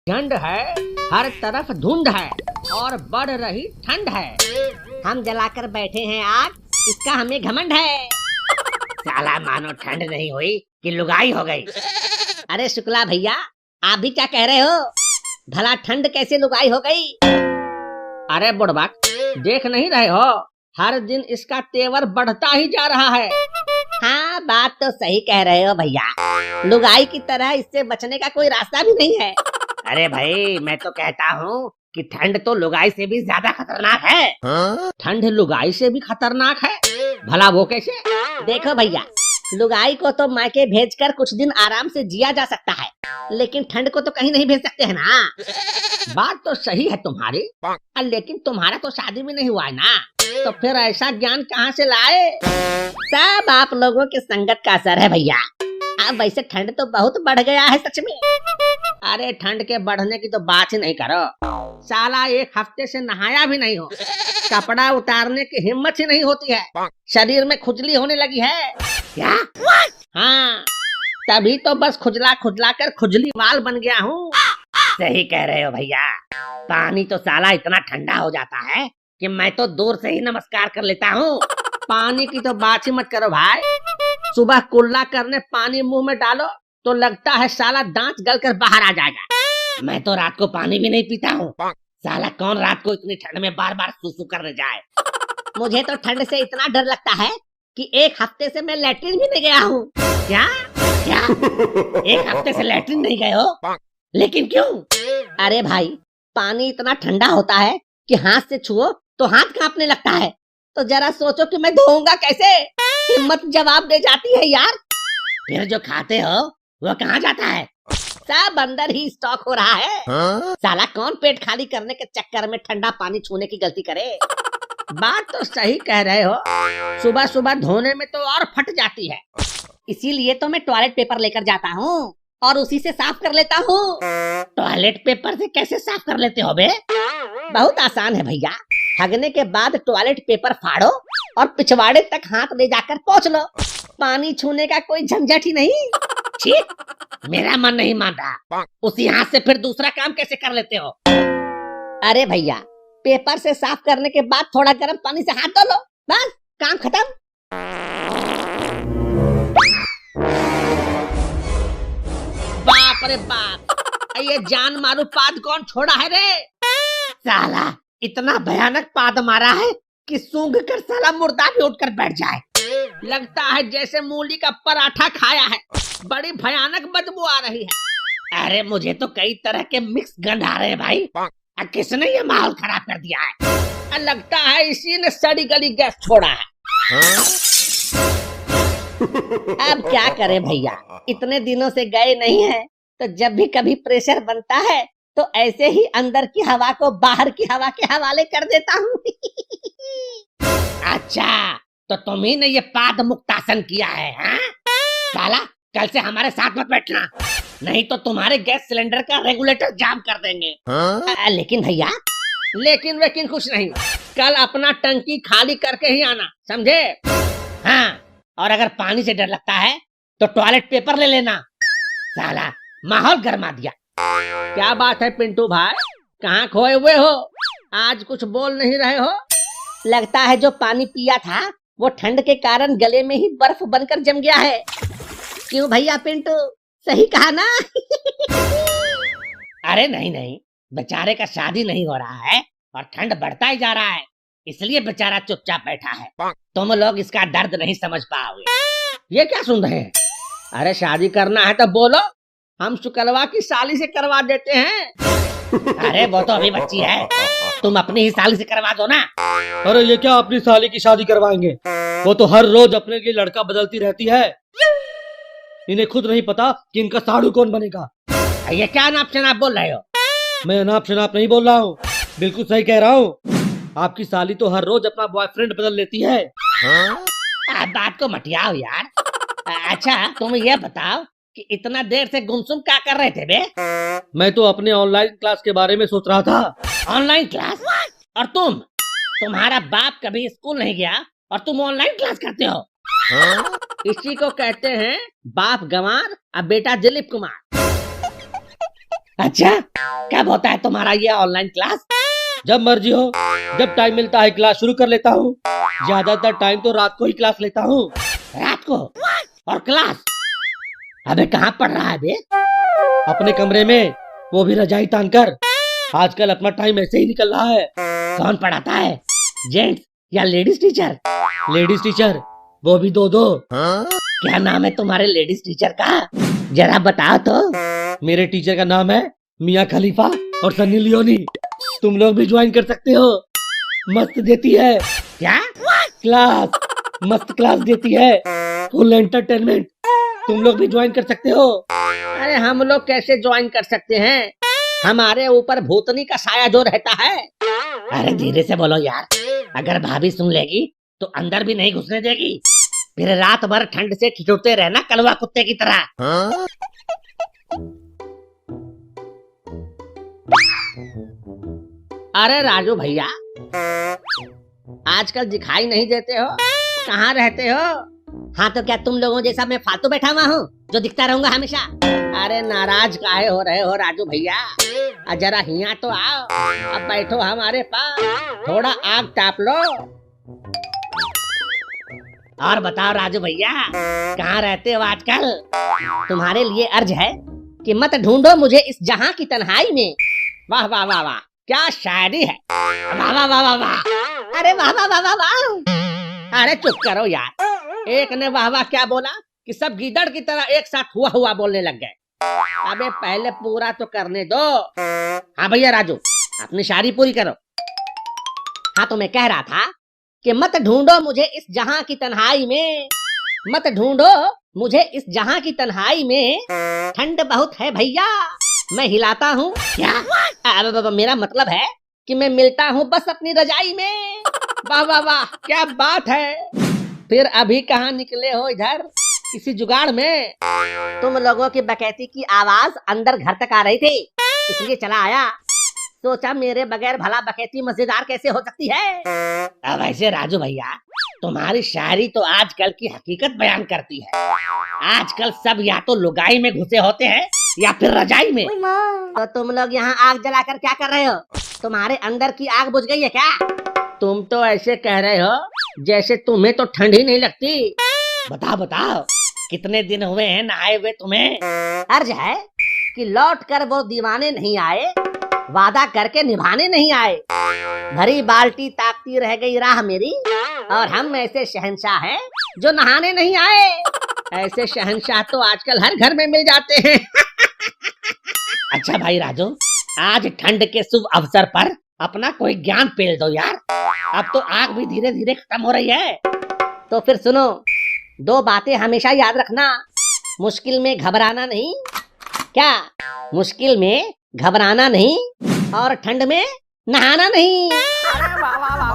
झंड है, हर तरफ धुंध है और बढ़ रही ठंड है। हम जलाकर बैठे हैं आग, इसका हमें घमंड है। साला मानो ठंड नहीं हुई कि लुगाई हो गई। अरे शुक्ला भैया, आप भी क्या कह रहे हो? भला ठंड कैसे लुगाई हो गई? अरे बुड़बक, देख नहीं रहे हो, हर दिन इसका तेवर बढ़ता ही जा रहा है। हाँ, बात तो सही कह रहे हो भैया, लुगाई की तरह इससे बचने का कोई रास्ता भी नहीं है। अरे भाई, मैं तो कहता हूँ कि ठंड तो लुगाई से भी ज्यादा खतरनाक है। ठंड लुगाई से भी खतरनाक है? भला वो कैसे? देखो भैया, लुगाई को तो मायके भेजकर कुछ दिन आराम से जिया जा सकता है, लेकिन ठंड को तो कहीं नहीं भेज सकते हैं ना। बात तो सही है तुम्हारी, लेकिन तुम्हारा तो शादी भी नहीं हुआ है ना, तो फिर ऐसा ज्ञान कहाँ से लाए? सब आप लोगों के संगत का असर है भैया। अब वैसे ठंड तो बहुत बढ़ गया है सच में। अरे ठंड के बढ़ने की तो बात ही नहीं करो। साला एक हफ्ते से नहाया भी नहीं हो, कपड़ा उतारने की हिम्मत ही नहीं होती है, शरीर में खुजली होने लगी है। क्या? हाँ, तभी तो बस खुजला खुजला कर खुजली वाल बन गया हूँ। सही कह रहे हो भैया, पानी तो साला इतना ठंडा हो जाता है कि मैं तो दूर से ही नमस्कार कर लेता हूँ। पानी की तो बात ही मत करो भाई। सुबह कुल्ला करने पानी मुंह में डालो तो लगता है साला दांत गलकर बाहर आ जाएगा। मैं तो रात को पानी भी नहीं पीता हूँ। साला कौन रात को इतनी ठंड में बार बार सुसु करने जाए। मुझे तो ठंड से इतना डर लगता है कि एक हफ्ते से मैं लैट्रिन भी नहीं गया हूँ। क्या क्या? एक हफ्ते से लैट्रिन नहीं गए हो? लेकिन क्यों? अरे भाई, पानी इतना ठंडा होता है कि हाथ से छुओ तो हाथ कांपने लगता है। तो जरा सोचो कि मैं धोऊंगा कैसे? हिम्मत जवाब दे जाती है यार। फिर जो खाते हो वो कहाँ जाता है? सब अंदर ही स्टॉक हो रहा है। साला कौन पेट खाली करने के चक्कर में ठंडा पानी छूने की गलती करे। बात तो सही कह रहे हो, सुबह सुबह धोने में तो और फट जाती है। इसीलिए तो मैं टॉयलेट पेपर लेकर जाता हूँ और उसी से साफ कर लेता हूँ। टॉयलेट पेपर से कैसे साफ कर लेते हो बे? बहुत आसान है भैया। हगने के बाद टॉयलेट पेपर फाड़ो और पिछवाड़े तक हाथ ले जाकर पोंछ लो। पानी छूने का कोई झंझट ही नहीं। ठीक, मेरा मन नहीं मान रहा। उसी हाथ से फिर दूसरा काम कैसे कर लेते हो? अरे भैया, पेपर से साफ करने के बाद थोड़ा गर्म पानी से हाथ धो लो, बस काम खत्म। बाप रे बाप, ये जान मारू पाद कौन छोड़ा है रे? साला इतना भयानक पाद मारा है कि सूंघ कर साला मुर्दा भी उठकर बैठ जाए। लगता है जैसे मूली का पराठा खाया है। बड़ी भयानक बदबू आ रही है। अरे मुझे तो कई तरह के मिक्स गंध आ रहे हैं भाई। किसने ये माहौल खराब कर दिया है? लगता है इसी ने सड़ी गली गैस छोड़ा है। अब क्या करें भैया, इतने दिनों से गए नहीं हैं, तो जब भी कभी प्रेशर बनता है तो ऐसे ही अंदर की हवा को बाहर की हवा के हवाले कर देता हूँ। अच्छा, तो तुम्ही ने ये पाद मुक्तासन किया है हाँ? साला कल से हमारे साथ मत बैठना, नहीं तो तुम्हारे गैस सिलेंडर का रेगुलेटर जाम कर देंगे। लेकिन भैया, लेकिन वेकिन कुछ नहीं, कल अपना टंकी खाली करके ही आना, समझे? हाँ, और अगर पानी से डर लगता है तो टॉयलेट पेपर ले लेना। साला माहौल गर्मा दिया। क्या बात है पिंटू भाई, कहाँ खोए हुए हो? आज कुछ बोल नहीं रहे हो? लगता है जो पानी पिया था वो ठंड के कारण गले में ही बर्फ बनकर जम गया है। क्यों भैया पिंटू, सही कहा ना? अरे नहीं नहीं, बेचारे का शादी नहीं हो रहा है और ठंड बढ़ता ही जा रहा है, इसलिए बेचारा चुपचाप बैठा है। तुम लोग इसका दर्द नहीं समझ पाओगे। ये क्या सुन रहे हैं? अरे शादी करना है तो बोलो, हम शुक्लवा की साली से करवा देते हैं। अरे वो तो अभी बच्ची है, तुम अपनी ही साली से करवा दो ना। अरे ये क्या अपनी साली की शादी करवाएंगे? वो तो हर रोज अपने लिए लड़का बदलती रहती है। इन्हें खुद नहीं पता कि इनका साड़ू कौन बनेगा। ये क्या नाप शनाप बोल रहे हो? मैं नाप शनाप नहीं बोल रहा हूँ, बिल्कुल सही कह रहा हूँ। आपकी साली तो हर रोज अपना बॉयफ्रेंड बदल लेती है। बात को मटियाओ यार। अच्छा तुम ये बताओ कि इतना देर से गुमसुम क्या कर रहे थे बे? मैं तो अपने ऑनलाइन क्लास के बारे में सोच रहा था। Online class? और तुम्हारा बाप कभी स्कूल नहीं गया और तुम ऑनलाइन क्लास करते हो? इसी को कहते हैं बाप गंवार और बेटा दिलीप कुमार। अच्छा, कब होता है तुम्हारा ये ऑनलाइन क्लास? जब मर्जी हो, जब टाइम मिलता है क्लास शुरू कर लेता हूँ। ज्यादातर टाइम तो रात को ही क्लास लेता हूँ। रात को? और क्लास? अबे कहाँ पढ़ रहा है बे? अपने कमरे में, वो भी रजाई तान कर। आजकल अपना टाइम ऐसे ही निकल रहा है। कौन पढ़ाता है, जेंट्स या लेडीज टीचर? लेडीज टीचर, वो भी दो। क्या नाम है तुम्हारे लेडीज टीचर का, जरा बताओ तो। मेरे टीचर का नाम है मियाँ खलीफा और सन्नी लियोनी। तुम लोग भी ज्वाइन कर सकते हो, मस्त देती है। क्या क्लास, मस्त क्लास देती है, फुल एंटरटेनमेंट। तुम लोग भी ज्वाइन कर सकते हो। अरे हम लोग कैसे ज्वाइन कर सकते हैं, हमारे ऊपर भूतनी का साया जो रहता है। अरे धीरे से बोलो यार, अगर भाभी सुन लेगी तो अंदर भी नहीं घुसने देगी, फिर रात भर ठंड से ठिठुरते रहना कलवा कुत्ते की तरह। अरे राजू भैया, आजकल दिखाई नहीं देते हो, कहाँ रहते हो? हाँ तो क्या तुम लोगों जैसा मैं फालतू बैठा हुआ हूँ जो दिखता रहूंगा हमेशा? अरे नाराज काहे हो रहे हो राजू भैया, जरा हिया तो आओ, अब बैठो हमारे पास, थोड़ा आग ताप लो। और बताओ राजू भैया, कहाँ रहते हो आजकल? तुम्हारे लिए अर्ज है कि मत ढूंढो मुझे इस जहां की तन्हाई में। वाह वाह वाह वाह, क्या शायरी है। वाह वाह वाह वाह वाह। अरे वाह वाह वाह वाह वाह। अरे चुप करो यार, एक ने वाह वाह क्या बोला कि सब गीदड़ की तरह एक साथ हुआ हुआ बोलने लग गए। अबे पहले पूरा तो करने दो। हाँ भैया राजू, अपनी शायरी पूरी करो। हाँ तो मैं कह रहा था कि मत ढूंढो मुझे इस जहां की तन्हाई में, मत ढूंढो मुझे इस जहां की तन्हाई में, ठंड बहुत है भैया मैं हिलाता हूँ। क्या? मेरा मतलब है कि मैं मिलता हूँ बस अपनी रजाई में। वाह वाह वाह, क्या बात है। फिर अभी कहाँ निकले हो इधर, किसी जुगाड़ में? तुम लोगों की बकैती की आवाज अंदर घर तक आ रही थी, इसलिए चला आया। सोचा मेरे बगैर भला बकैती मजेदार कैसे हो सकती है। अब ऐसे राजू भैया, तुम्हारी शायरी तो आजकल की हकीकत बयान करती है। आजकल सब या तो लुगाई में घुसे होते हैं या फिर रजाई में। तो तुम लोग यहाँ आग जलाकर क्या कर रहे हो? तुम्हारे अंदर की आग बुझ गई है क्या? तुम तो ऐसे कह रहे हो जैसे तुम्हें तो ठंड ही नहीं लगती। बताओ बताओ, कितने दिन हुए हैं नहाए हुए तुम्हें? अर्ज है कि लौट कर वो दीवाने नहीं आए, वादा करके निभाने नहीं आए। भरी बाल्टी ताकती रह गई राह मेरी, और हम ऐसे शहंशाह हैं जो नहाने नहीं आए। ऐसे शहंशाह तो आजकल हर घर में मिल जाते हैं। अच्छा भाई राजू, आज ठंड के शुभ अवसर पर अपना कोई ज्ञान पेल दो यार। अब तो आग भी धीरे धीरे खत्म हो रही है। तो फिर सुनो, दो बातें हमेशा याद रखना। मुश्किल में घबराना नहीं। क्या? मुश्किल में घबराना नहीं और ठंड में नहाना नहीं। वाह वाह वाह।